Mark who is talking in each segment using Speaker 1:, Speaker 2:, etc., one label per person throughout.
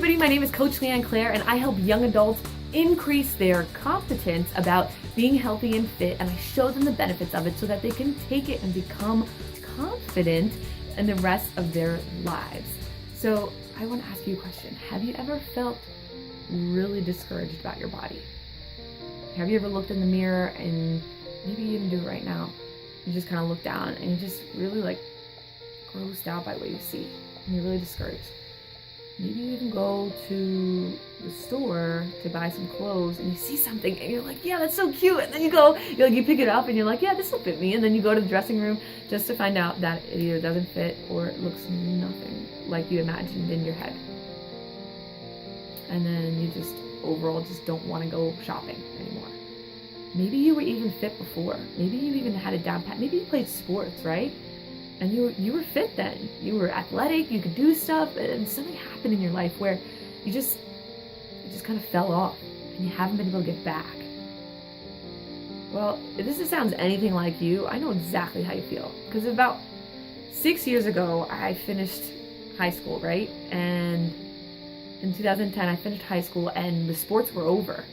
Speaker 1: everybody, my name is Coach LeeAnn Claire and I help young adults increase their competence about being healthy and fit, and I show them the benefits of it so that they can take it and become confident in the rest of their lives. So I want to ask you a question. Have you ever felt really discouraged about your body? Have you ever looked in the mirror, and maybe you even do it right now, you just kind of look down and you're just really like grossed out by what you see and you're really discouraged? Maybe you even go to the store to buy some clothes and you see something and you're like, yeah, that's so cute. And then you pick it up and you're like, yeah, this will fit me. And then you go to the dressing room just to find out that it either doesn't fit or it looks nothing like you imagined in your head. And then you just overall just don't want to go shopping anymore. Maybe you were even fit before. Maybe you even had it down pat. Maybe you played sports, right? And you were fit then. You were athletic, you could do stuff, and something happened in your life where it just kind of fell off and you haven't been able to get back. Well, if this sounds anything like you, I know exactly how you feel. Because about 6 years ago, I finished high school, right? And in 2010, I finished high school and the sports were over.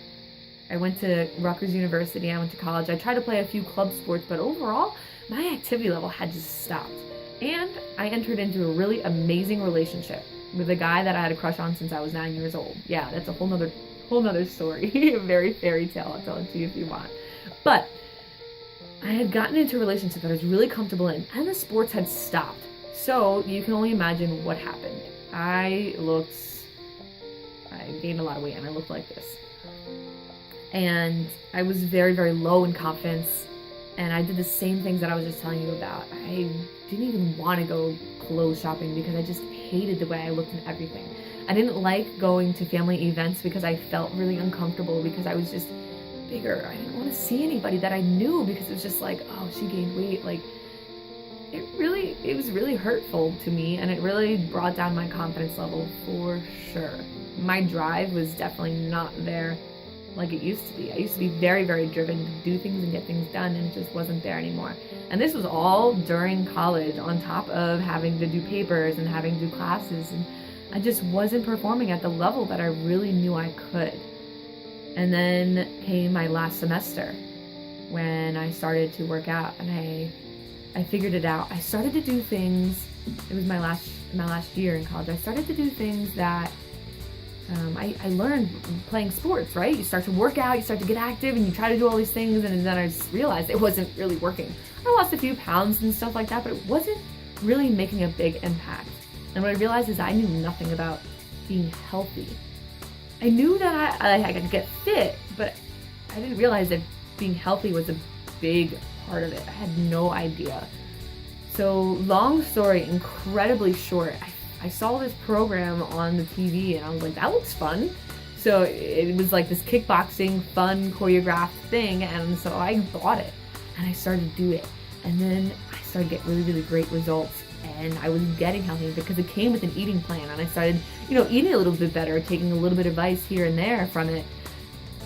Speaker 1: I went to Rutgers University, I went to college. I tried to play a few club sports, but overall, my activity level had just stopped. And I entered into a really amazing relationship with a guy that I had a crush on since I was 9 years old. Yeah, that's a whole nother story. A very fairy tale, I'll tell it to you if you want. But I had gotten into a relationship that I was really comfortable in, and the sports had stopped. So you can only imagine what happened. I gained a lot of weight and I looked like this. And I was very, very low in confidence. And I did the same things that I was just telling you about. I didn't even want to go clothes shopping because I just hated the way I looked in everything. I didn't like going to family events because I felt really uncomfortable because I was just bigger. I didn't want to see anybody that I knew because it was just like, oh, she gained weight. Like, it was really hurtful to me, and it really brought down my confidence level for sure. My drive was definitely not there like it used to be. I used to be very, very driven to do things and get things done, and it just wasn't there anymore. And this was all during college, on top of having to do papers and having to do classes, and I just wasn't performing at the level that I really knew I could. And then came my last semester when I started to work out, and I figured it out. I started to do things, it was my last year in college, I started to do things that I learned playing sports, right? You start to work out, you start to get active, and you try to do all these things, and then I just realized it wasn't really working. I lost a few pounds and stuff like that, but it wasn't really making a big impact. And what I realized is I knew nothing about being healthy. I knew that I could get fit, but I didn't realize that being healthy was a big part of it. I had no idea. So long story, incredibly short, I saw this program on the TV and I was like, that looks fun. So it was like this kickboxing, fun, choreographed thing, and so I bought it and I started to do it. And then I started to get really, really great results, and I was getting healthy because it came with an eating plan, and I started, eating a little bit better, taking a little bit of advice here and there from it.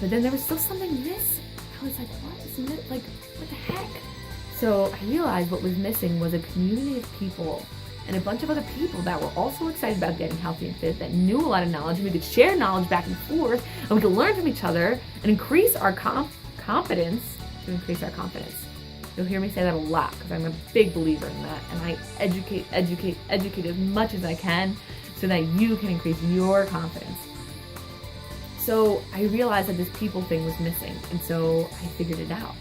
Speaker 1: But then there was still something missing. I was like, what is it? Like, what the heck? So I realized what was missing was a community of people and a bunch of other people that were also excited about getting healthy and fit, that knew a lot of knowledge, and we could share knowledge back and forth, and we could learn from each other and increase our confidence to increase our confidence. You'll hear me say that a lot because I'm a big believer in that, and I educate as much as I can so that you can increase your confidence. So I realized that this people thing was missing, and so I figured it out.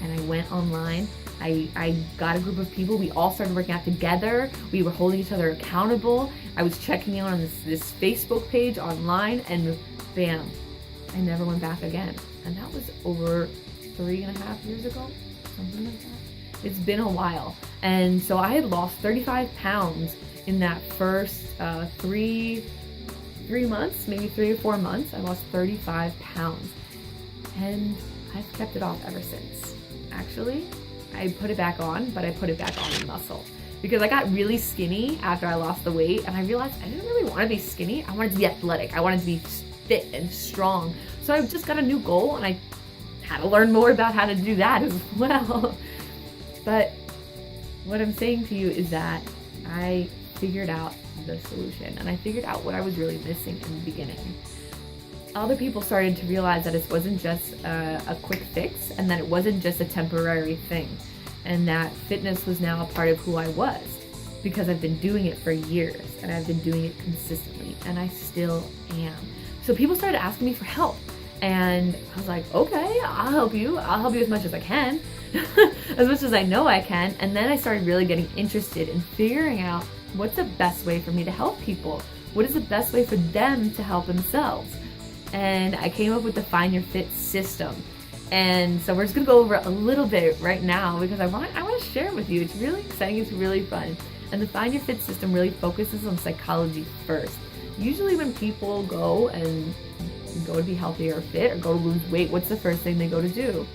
Speaker 1: And I went online, I got a group of people, we all started working out together, we were holding each other accountable, I was checking in on this Facebook page online, and bam, I never went back again. And that was over 3.5 years ago, something like that. It's been a while. And so I had lost 35 pounds in that first 3 months, maybe 3 or 4 months. I lost 35 pounds. And I've kept it off ever since. Actually, I put it back on, but I put it back on in muscle. Because I got really skinny after I lost the weight, and I realized I didn't really want to be skinny. I wanted to be athletic. I wanted to be fit and strong. So I just got a new goal, and I had to learn more about how to do that as well. But what I'm saying to you is that I figured out the solution, and I figured out what I was really missing in the beginning. Other people started to realize that it wasn't just a quick fix, and that it wasn't just a temporary thing, and that fitness was now a part of who I was, because I've been doing it for years, and I've been doing it consistently, and I still am. So people started asking me for help, and I was like, okay, I'll help you as much as I can, as much as I know I can. And then I started really getting interested in figuring out what's the best way for me to help people. What is the best way for them to help themselves? And I came up with the Find Your Fit system. And so we're just gonna go over a little bit right now, because I want to share it with you. It's really exciting, it's really fun. And the Find Your Fit system really focuses on psychology first. Usually when people go to be healthy or fit or go to lose weight, what's the first thing they go to do?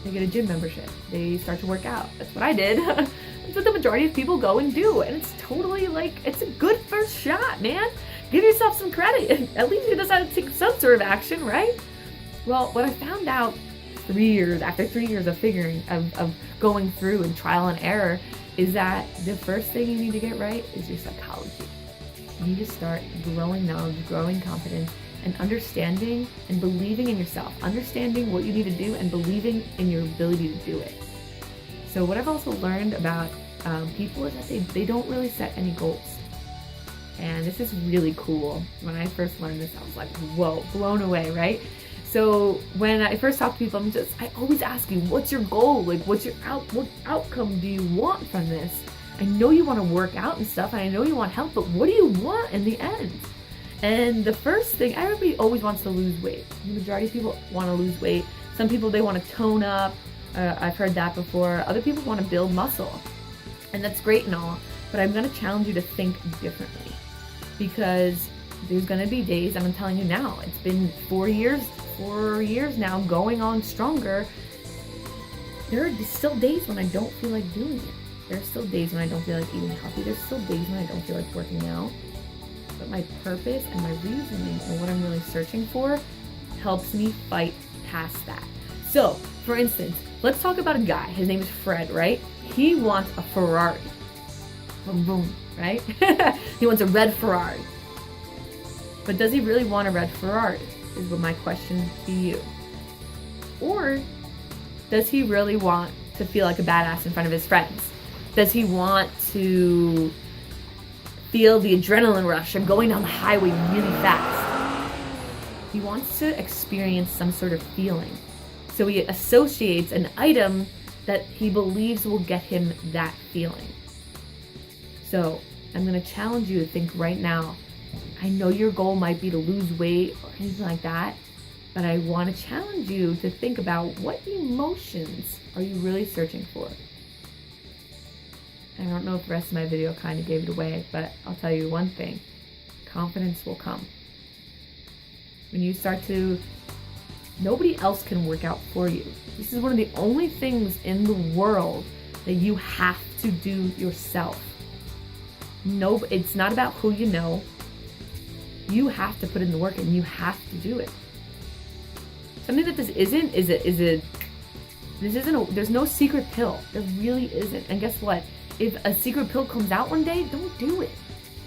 Speaker 1: They get a gym membership. They start to work out. That's what I did. That's what the majority of people go and do. And it's totally like, it's a good first shot, man. Give yourself some credit. At least you decided to take some sort of action, right? Well, what I found out after 3 years of going through and trial and error, is that the first thing you need to get right is your psychology. You need to start growing knowledge, growing confidence, and understanding and believing in yourself, understanding what you need to do and believing in your ability to do it. So what I've also learned about people is that they don't really set any goals. And this is really cool. When I first learned this, I was like, whoa, blown away, right? So when I first talk to people, I always ask you, what's your goal? Like, what outcome do you want from this? I know you want to work out and stuff, and I know you want help, but what do you want in the end? And the first thing, everybody always wants to lose weight. The majority of people want to lose weight. Some people, they want to tone up. I've heard that before. Other people want to build muscle. And that's great and all, but I'm going to challenge you to think differently. Because there's going to be days, and I'm telling you now, it's been 4 years now, going on stronger. There are still days when I don't feel like doing it. There are still days when I don't feel like eating healthy. There's still days when I don't feel like working out. But my purpose and my reasoning and what I'm really searching for helps me fight past that. So, for instance, let's talk about a guy. His name is Fred, right? He wants a Ferrari. Boom, boom, right? He wants a red Ferrari. But does he really want a red Ferrari? Is what my question to you. Or does he really want to feel like a badass in front of his friends? Does he want to feel the adrenaline rush of going down the highway really fast? He wants to experience some sort of feeling. So he associates an item that he believes will get him that feeling. So I'm going to challenge you to think right now. I know your goal might be to lose weight or anything like that, but I want to challenge you to think about, what emotions are you really searching for? I don't know if the rest of my video kind of gave it away, but I'll tell you one thing. Confidence will come. When you start to, nobody else can work out for you. This is one of the only things in the world that you have to do yourself. No, it's not about who you know. You have to put in the work, and you have to do it. Something that this isn't there's no secret pill. There really isn't. And guess what? If a secret pill comes out one day, don't do it.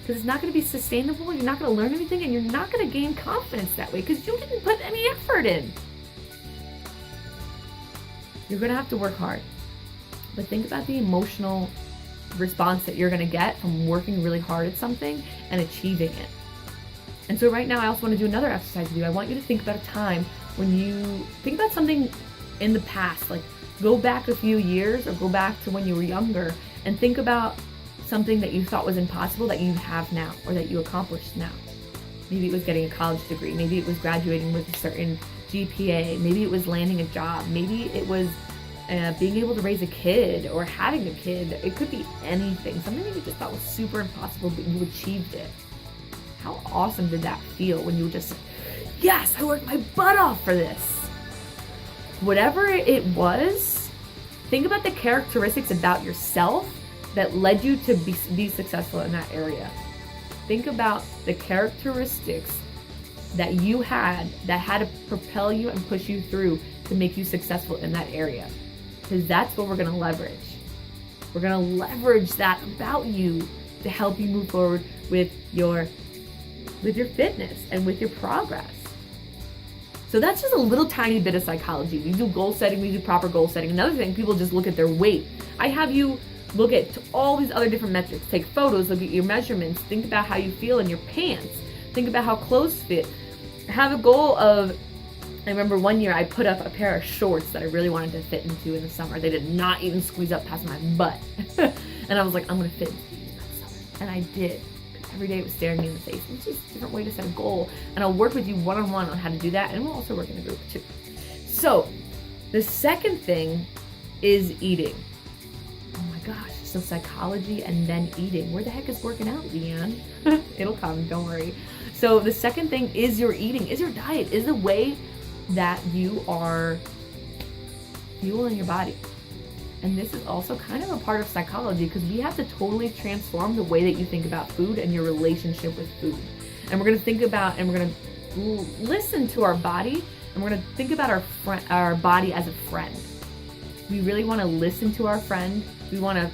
Speaker 1: Because it's not going to be sustainable, you're not going to learn anything, and you're not going to gain confidence that way because you didn't put any effort in. You're going to have to work hard. But think about the emotional response that you're going to get from working really hard at something and achieving it. And so right now, I also want to do another exercise with you. I want you to think about a time when you think about something in the past, like go back a few years or go back to when you were younger and think about something that you thought was impossible that you have now or that you accomplished now. Maybe it was getting a college degree. Maybe it was graduating with a certain GPA. Maybe it was landing a job. Maybe it was being able to raise a kid or having a kid. It could be anything. Something that you just thought was super impossible, but you achieved it. How awesome did that feel when you were just, yes, I worked my butt off for this. Whatever it was, think about the characteristics about yourself that led you to be successful in that area. Think about the characteristics that you had that had to propel you and push you through to make you successful in that area. Because that's what we're going to leverage. We're going to leverage that about you to help you move forward with your fitness and with your progress. So that's just a little tiny bit of psychology. We do goal setting, we do proper goal setting. Another thing, people just look at their weight. I have you look at all these other different metrics. Take photos, look at your measurements, think about how you feel in your pants, think about how clothes fit. Have a goal of, I remember one year I put up a pair of shorts that I really wanted to fit into in the summer. They did not even squeeze up past my butt. And I was like, I'm gonna fit into these by the summer. And I did. Every day it was staring me in the face. It's just a different way to set a goal. And I'll work with you one-on-one on how to do that. And we'll also work in a group too. So the second thing is eating. Oh my gosh. So psychology and then eating. Where the heck is working out, LeeAnn? It'll come, don't worry. So the second thing is your eating, is your diet, is the way that you are fueling your body. And this is also kind of a part of psychology, because we have to totally transform the way that you think about food and your relationship with food. And we're going to think about, and we're going to listen to our body, and we're going to think about our body as a friend. We really want to listen to our friend. We want to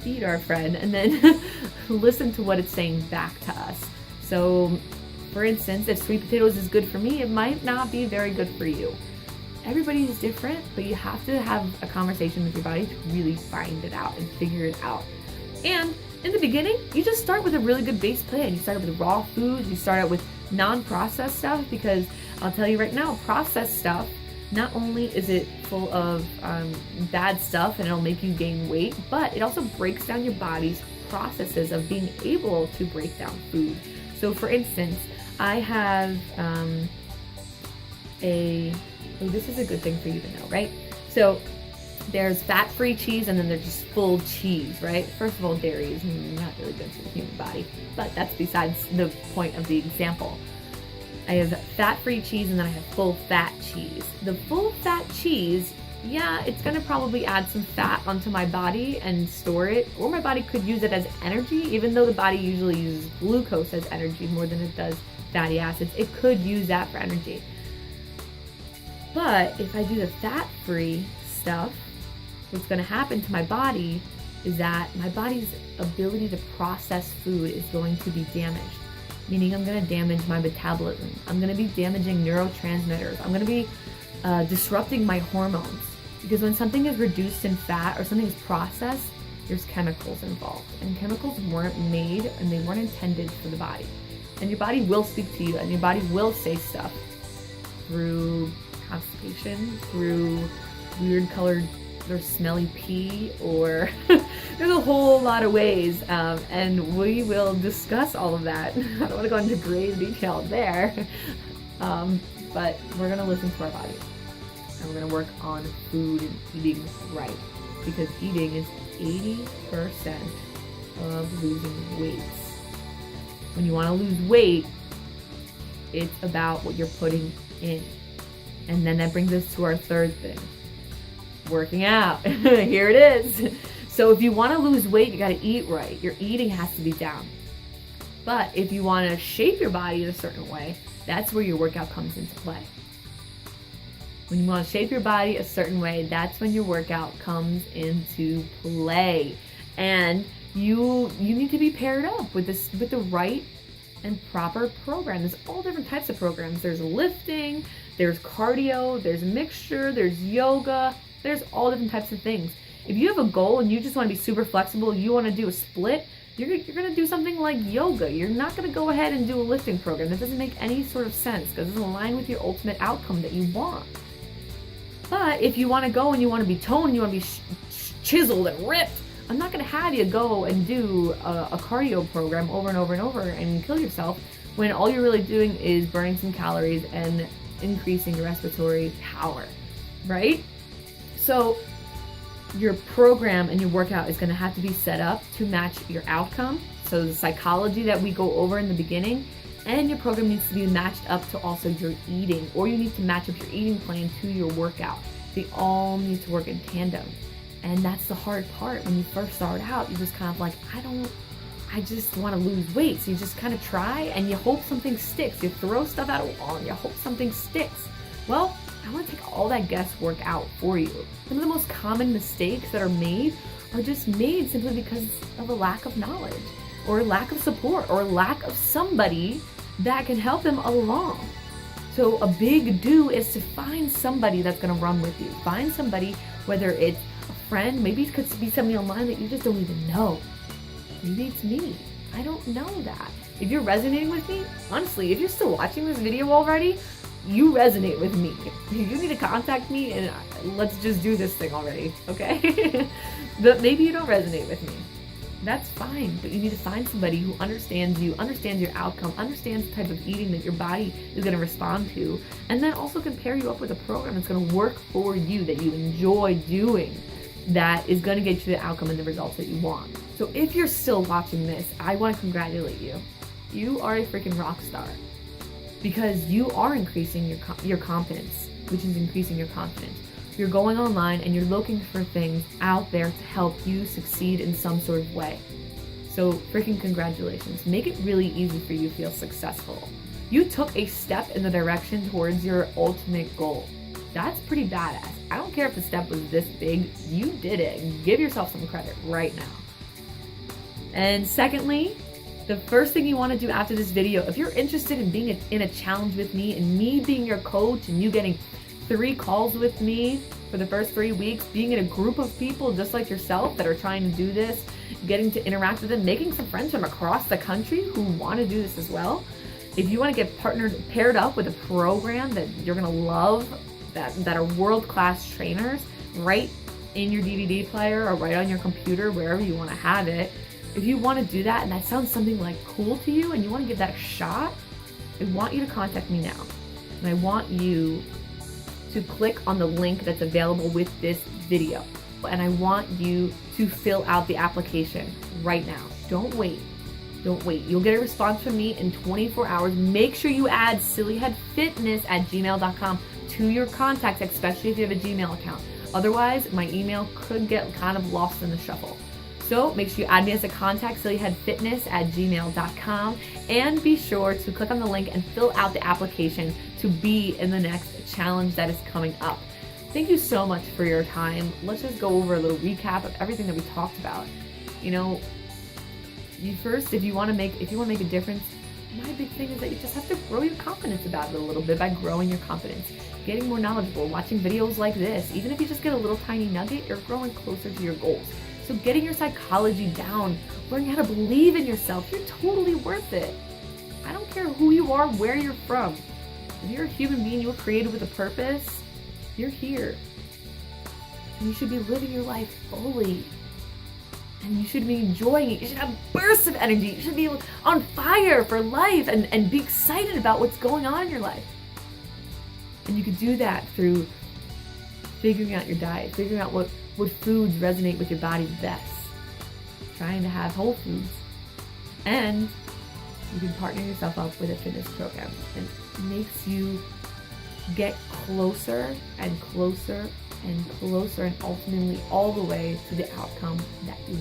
Speaker 1: feed our friend, and then listen to what it's saying back to us. So, for instance, if sweet potatoes is good for me, it might not be very good for you. Everybody is different, but you have to have a conversation with your body to really find it out and figure it out. And in the beginning, you just start with a really good base plan. You start out with raw foods, you start out with non-processed stuff, because I'll tell you right now, processed stuff, not only is it full of bad stuff and it'll make you gain weight, but it also breaks down your body's processes of being able to break down food. So for instance, I have this is a good thing for you to know, right? So there's fat-free cheese, and then there's just full cheese, right? First of all, dairy is not really good for the human body, but that's besides the point of the example. I have fat-free cheese, and then I have full-fat cheese. The full-fat cheese, yeah, it's gonna probably add some fat onto my body and store it, or my body could use it as energy, even though the body usually uses glucose as energy more than it does fatty acids. It could use that for energy. But if I do the fat-free stuff, what's going to happen to my body is that my body's ability to process food is going to be damaged. Meaning I'm going to damage my metabolism. I'm going to be damaging neurotransmitters. I'm going to be disrupting my hormones. Because when something is reduced in fat or something is processed, there's chemicals involved. And chemicals weren't made and they weren't intended for the body. And your body will speak to you, and your body will say stuff through constipation, through weird colored or smelly pee, or there's a whole lot of ways, and we will discuss all of that. I don't want to go into great detail there, but we're going to listen to our body, and we're going to work on food and eating right, because eating is 80% of losing weight. When you want to lose weight, it's about what you're putting in. And then that brings us to our third thing, working out. Here it is. So if you want to lose weight, you got to eat right. Your eating has to be down. But if you want to shape your body in a certain way, that's where your workout comes into play. When you want to shape your body a certain way, that's when your workout comes into play. And you need to be paired up with the right and proper program. There's all different types of programs. There's lifting, there's cardio, there's mixture, there's yoga, there's all different types of things. If you have a goal and you just want to be super flexible, you want to do a split, you're going to do something like yoga. You're not going to go ahead and do a lifting program. That doesn't make any sort of sense, because it doesn't align with your ultimate outcome that you want. But if you want to go and you want to be toned, you want to be chiseled and ripped, I'm not going to have you go and do a cardio program over and over and over and kill yourself, when all you're really doing is burning some calories and increasing your respiratory power, right? So your program and your workout is going to have to be set up to match your outcome. So the psychology that we go over in the beginning, and your program needs to be matched up to also your eating, or you need to match up your eating plan to your workout. They all need to work in tandem. And that's the hard part. When you first start out, you're just kind of like, I just want to lose weight. So you just kind of try and you hope something sticks. You throw stuff at a wall and you hope something sticks. Well, I want to take all that guesswork out for you. Some of the most common mistakes that are made are just made simply because of a lack of knowledge. or lack of support or lack of somebody that can help them along. So a big do is to find somebody that's gonna run with you. Find somebody, whether it's a friend, maybe it could be somebody online that you just don't even know. Maybe it's me. I don't know that. If you're resonating with me, honestly, if you're still watching this video already, you resonate with me. You need to contact me and let's just do this thing already, okay? But maybe you don't resonate with me. That's fine, but you need to find somebody who understands you, understands your outcome, understands the type of eating that your body is going to respond to, and then also can pair you up with a program that's going to work for you, that you enjoy doing, that is going to get you the outcome and the results that you want. So if you're still watching this, I want to congratulate you. You are a freaking rock star because you are increasing your confidence, which is increasing your confidence. You're going online and you're looking for things out there to help you succeed in some sort of way. So freaking congratulations. Make it really easy for you to feel successful. You took a step in the direction towards your ultimate goal. That's pretty badass. I don't care if the step was this big, you did it. Give yourself some credit right now. And secondly, the first thing you want to do after this video, if you're interested in being in a challenge with me and me being your coach and you getting 3 calls with me for the first 3 weeks, being in a group of people just like yourself that are trying to do this, getting to interact with them, making some friends from across the country who want to do this as well. If you want to get paired up with a program that you're going to love, that are world-class trainers right in your DVD player or right on your computer, wherever you want to have it. If you want to do that and that sounds something like cool to you and you want to give that a shot, I want you to contact me now. And I want you to click on the link that's available with this video. And I want you to fill out the application right now. Don't wait. Don't wait. You'll get a response from me in 24 hours. Make sure you add sillyheadfitness@gmail.com to your contacts, especially if you have a Gmail account. Otherwise, my email could get kind of lost in the shuffle. So make sure you add me as a contact, sillyheadfitness@gmail.com, and be sure to click on the link and fill out the application to be in the next challenge that is coming up. Thank you so much for your time. Let's just go over a little recap of everything that we talked about. You know, if you want to make a difference, my big thing is that you just have to grow your confidence about it a little bit by growing your confidence, getting more knowledgeable, watching videos like this. Even if you just get a little tiny nugget, you're growing closer to your goals. So getting your psychology down, learning how to believe in yourself, you're totally worth it. I don't care who you are, where you're from. If you're a human being, you were created with a purpose, you're here. And you should be living your life fully. And you should be enjoying it. You should have bursts of energy. You should be on fire for life and be excited about what's going on in your life. And you can do that through figuring out your diet, figuring out what foods resonate with your body best, trying to have whole foods, and you can partner yourself up with a fitness program. And it makes you get closer and closer and closer and ultimately all the way to the outcome that you